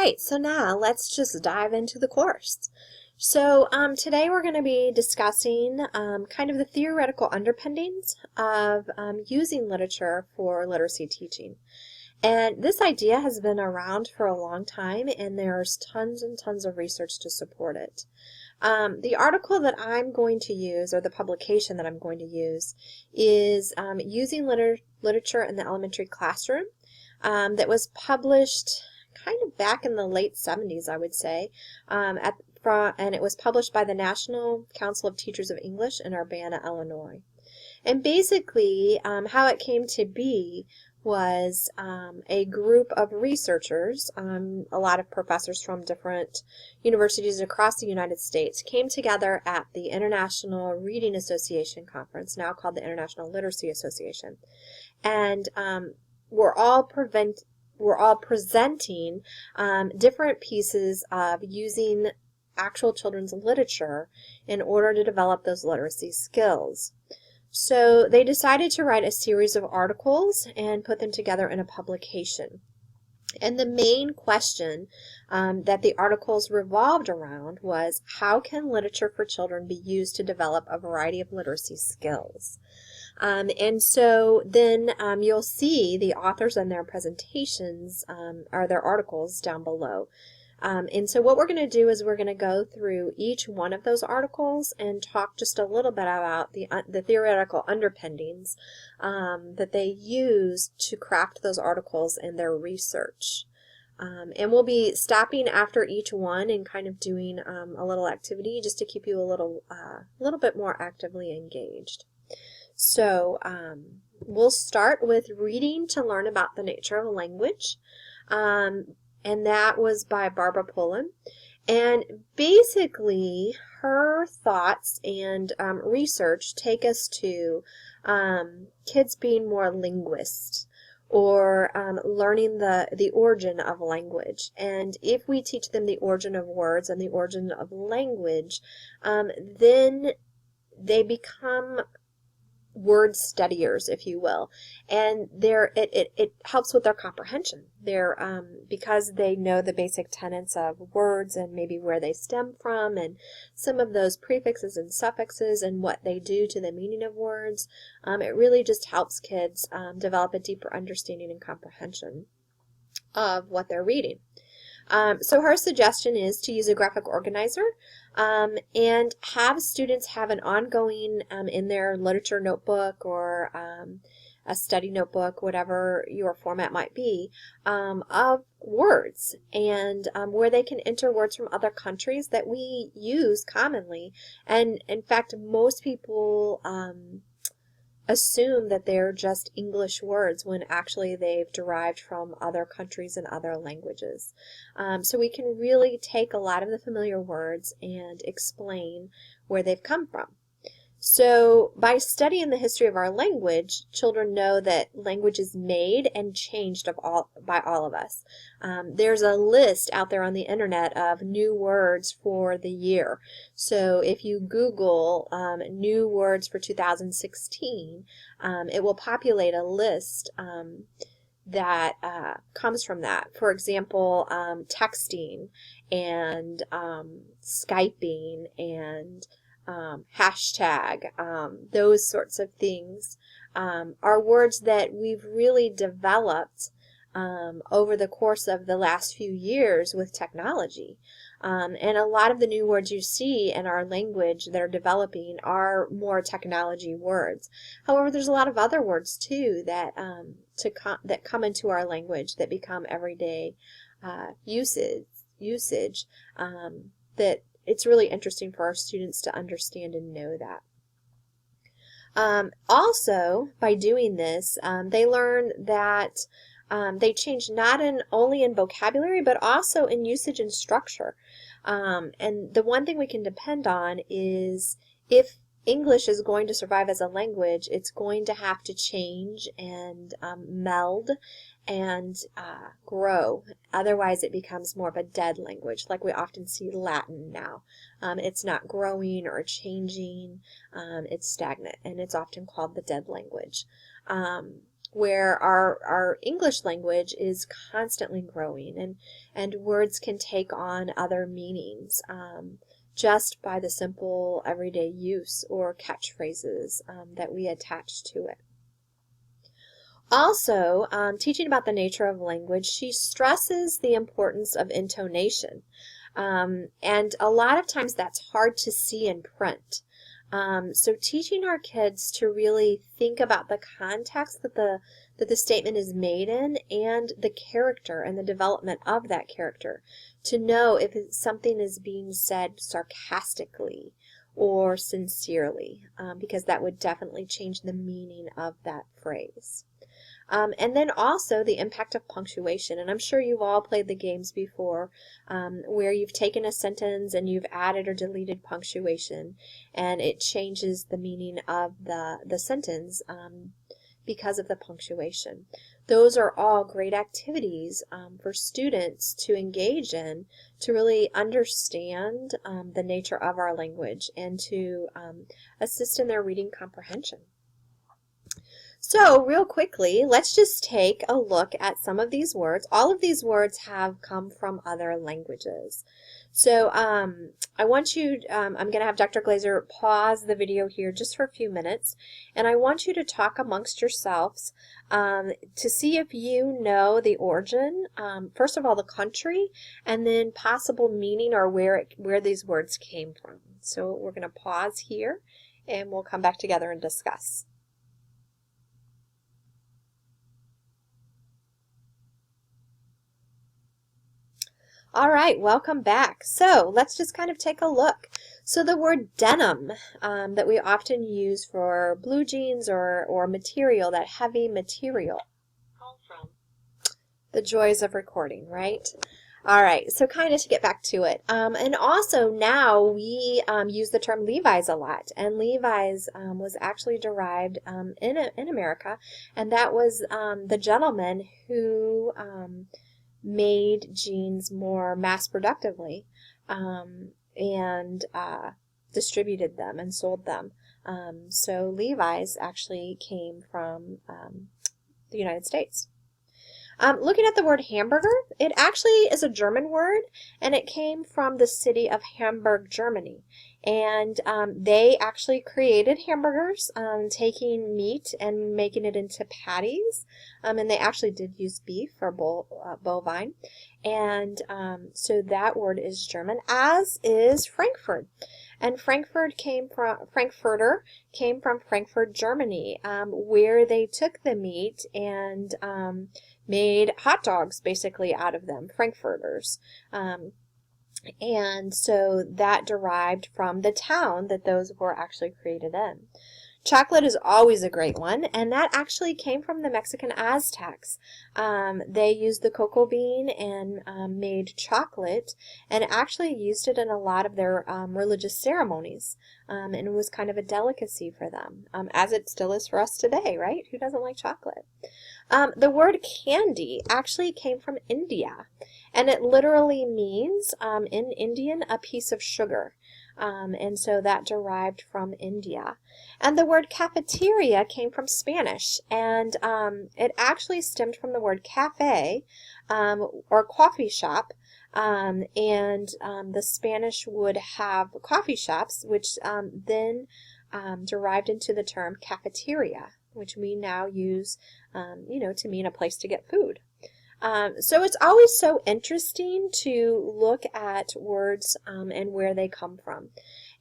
right, so now let's just dive into the course. So today we're going to be discussing kind of the theoretical underpinnings of using literature for literacy teaching. And this idea has been around for a long time, and there's tons and tons of research to support it. The article that I'm going to use, or the publication that I'm going to use, is Using Literature in the Elementary Classroom, that was published kind of back in the late 70s, I would say, and it was published by the National Council of Teachers of English in Urbana, Illinois. And basically, how it came to be was a group of researchers, a lot of professors from different universities across the United States, came together at the International Reading Association Conference, now called the International Literacy Association. And we're all presenting different pieces of using actual children's literature in order to develop those literacy skills. So they decided to write a series of articles and put them together in a publication. And the main question that the articles revolved around was, how can literature for children be used to develop a variety of literacy skills? And so then you'll see the authors and their presentations or their articles down below. And so what we're going to do is we're going to go through each one of those articles and talk just a little bit about the theoretical underpinnings that they use to craft those articles and their research. And we'll be stopping after each one and kind of doing a little activity just to keep you a little bit more actively engaged. So we'll start with reading to learn about the nature of language. And that was by Barbara Pullen. And basically, her thoughts and research take us to kids being more linguists, or learning the origin of language. And if we teach them the origin of words and the origin of language, then they become word studiers, if you will, and it helps with their comprehension. Because they know the basic tenets of words and maybe where they stem from and some of those prefixes and suffixes and what they do to the meaning of words. It really just helps kids develop a deeper understanding and comprehension of what they're reading. So her suggestion is to use a graphic organizer and have students have an ongoing in their literature notebook or a study notebook, whatever your format might be, of words, and where they can enter words from other countries that we use commonly. And in fact, most people assume that they're just English words when actually they've derived from other countries and other languages. So we can really take a lot of the familiar words and explain where they've come from. So by studying the history of our language, children know that language is made and changed by all of us. There's a list out there on the internet of new words for the year. So if you Google new words for 2016, it will populate a list that comes from that. For example, texting and Skyping and hashtag, those sorts of things are words that we've really developed over the course of the last few years with technology. And a lot of the new words you see in our language that are developing are more technology words. However, there's a lot of other words too that that come into our language that become everyday usage that it's really interesting for our students to understand and know that. Also, by doing this, they learn that they change not only in vocabulary, but also in usage and structure. And the one thing we can depend on is if English is going to survive as a language, it's going to have to change and meld and grow. Otherwise, it becomes more of a dead language, like we often see Latin now. It's not growing or changing. It's stagnant, and it's often called the dead language. where our English language is constantly growing, and words can take on other meanings just by the simple everyday use or catchphrases that we attach to it. Also, teaching about the nature of language, she stresses the importance of intonation. And a lot of times that's hard to see in print. So teaching our kids to really think about the context that the statement is made in, and the character and the development of that character, to know if something is being said sarcastically or sincerely, because that would definitely change the meaning of that phrase. And then also the impact of punctuation. And I'm sure you've all played the games before where you've taken a sentence and you've added or deleted punctuation, and it changes the meaning of the sentence because of the punctuation. Those are all great activities for students to engage in to really understand the nature of our language and to assist in their reading comprehension. So real quickly, let's just take a look at some of these words. All of these words have come from other languages. So I want you, I'm going to have Dr. Glazer pause the video here just for a few minutes, and I want you to talk amongst yourselves to see if you know the origin, first of all the country, and then possible meaning or where these words came from. So we're going to pause here, and we'll come back together and discuss. All right, welcome back. So let's just kind of take a look. So the word denim that we often use for blue jeans or material, that heavy material. The joys of recording, right? All right, so kind of to get back to it. And also now we use the term Levi's a lot. And Levi's was actually derived in America, and that was the gentleman who made jeans more mass productively and distributed them and sold them. So Levi's actually came from the United States. Looking at the word hamburger, it actually is a German word, and it came from the city of Hamburg, Germany. And they actually created hamburgers, taking meat and making it into patties. And they actually did use beef or bovine. And so that word is German, as is Frankfurt. And Frankfurter came from Frankfurt, Germany, where they took the meat and made hot dogs basically out of them, Frankfurters. And so that derived from the town that those were actually created in. Chocolate is always a great one, and that actually came from the Mexican Aztecs. They used the cocoa bean and made chocolate, and actually used it in a lot of their religious ceremonies, and it was kind of a delicacy for them, as it still is for us today, right? Who doesn't like chocolate? The word candy actually came from India, and it literally means, in Indian, a piece of sugar. And so that derived from India. And the word cafeteria came from Spanish, and it actually stemmed from the word cafe, or coffee shop, and the Spanish would have coffee shops, which then derived into the term cafeteria, which we now use, to mean a place to get food. So it's always so interesting to look at words and where they come from.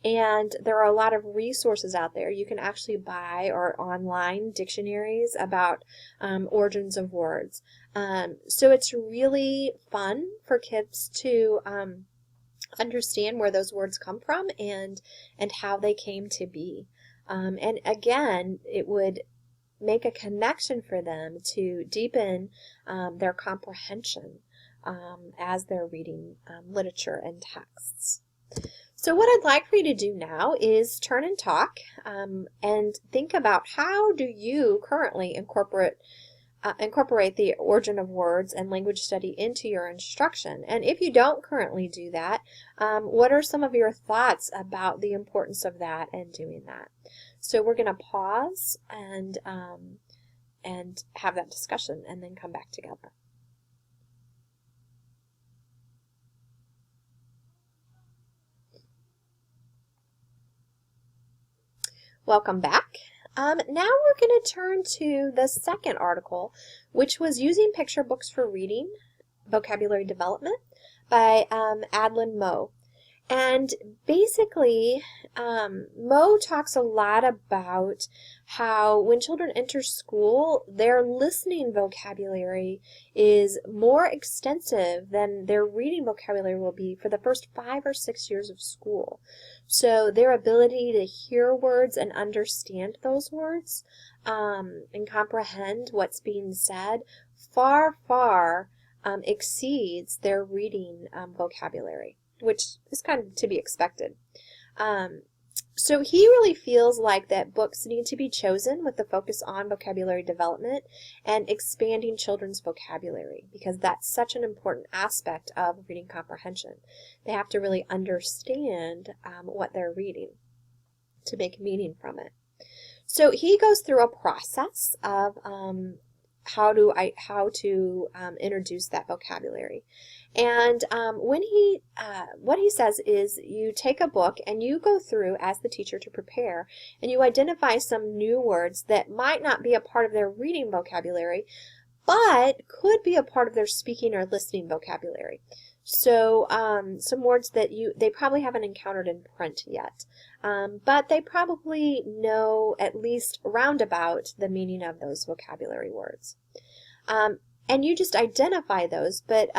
And there are a lot of resources out there. You can actually buy or online dictionaries about origins of words. So it's really fun for kids to understand where those words come from and how they came to be. And again, it would make a connection for them to deepen their comprehension as they're reading literature and texts. So what I'd like for you to do now is turn and talk and think about, how do you currently incorporate the origin of words and language study into your instruction? And if you don't currently do that, what are some of your thoughts about the importance of that and doing that? So we're going to pause and and have that discussion and then come back together. Welcome back. Now we're going to turn to the second article, which was Using Picture Books for Reading, Vocabulary Development by Adlin Moe. And basically, Moe talks a lot about how when children enter school, their listening vocabulary is more extensive than their reading vocabulary will be for the first 5 or 6 years of school. So their ability to hear words and understand those words and comprehend what's being said far exceeds their reading vocabulary, which is kind of to be expected. So he really feels like that books need to be chosen with the focus on vocabulary development and expanding children's vocabulary, because that's such an important aspect of reading comprehension. They have to really understand what they're reading to make meaning from it. So he goes through a process of how to introduce that vocabulary. And what he says is you take a book and you go through as the teacher to prepare, and you identify some new words that might not be a part of their reading vocabulary, but could be a part of their speaking or listening vocabulary. So some words that they probably haven't encountered in print yet, but they probably know at least roundabout the meaning of those vocabulary words. And you just identify those, but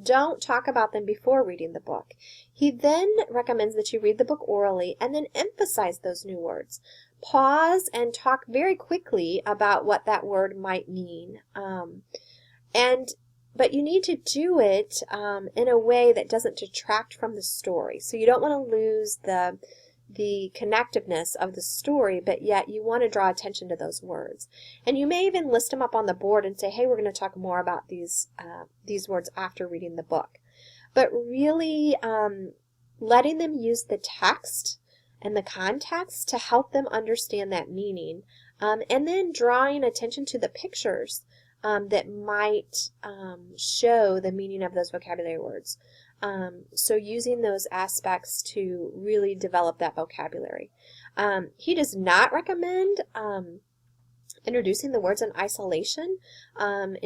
don't talk about them before reading the book. He then recommends that you read the book orally and then emphasize those new words. Pause and talk very quickly about what that word might mean. But you need to do it in a way that doesn't detract from the story. So you don't want to lose the connectiveness of the story, but yet you want to draw attention to those words. And you may even list them up on the board and say, hey, we're going to talk more about these words after reading the book. But really letting them use the text and the context to help them understand that meaning, and then drawing attention to the pictures that might show the meaning of those vocabulary words. So using those aspects to really develop that vocabulary. He does not recommend introducing the words in isolation, and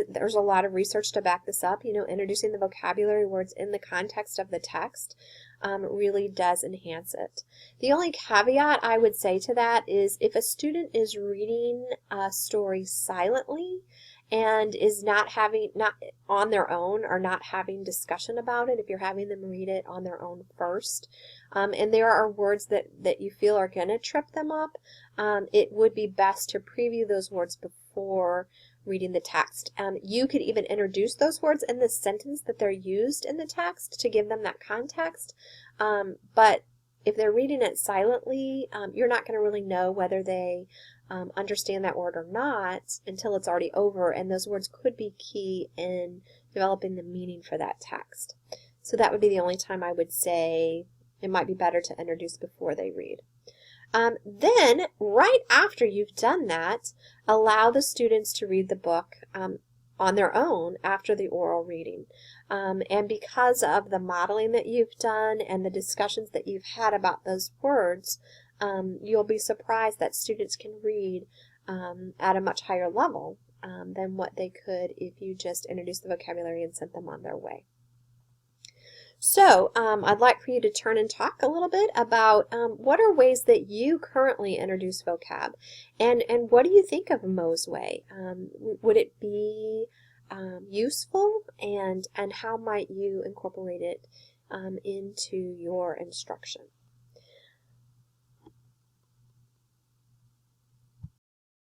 there's a lot of research to back this up. Introducing the vocabulary words in the context of the text really does enhance it. The only caveat I would say to that is if a student is reading a story silently and is not on their own or not having discussion about it, if you're having them read it on their own first, and there are words that you feel are going to trip them up, it would be best to preview those words before reading the text. You could even introduce those words in the sentence that they're used in the text to give them that context, but if they're reading it silently, you're not going to really know whether they understand that word or not until it's already over, and those words could be key in developing the meaning for that text. So that would be the only time I would say it might be better to introduce before they read. Then, right after you've done that, allow the students to read the book on their own after the oral reading. And because of the modeling that you've done and the discussions that you've had about those words, you'll be surprised that students can read at a much higher level than what they could if you just introduced the vocabulary and sent them on their way. So I'd like for you to turn and talk a little bit about what are ways that you currently introduce vocab, and what do you think of Moe's way? Would it be useful, and how might you incorporate it into your instruction?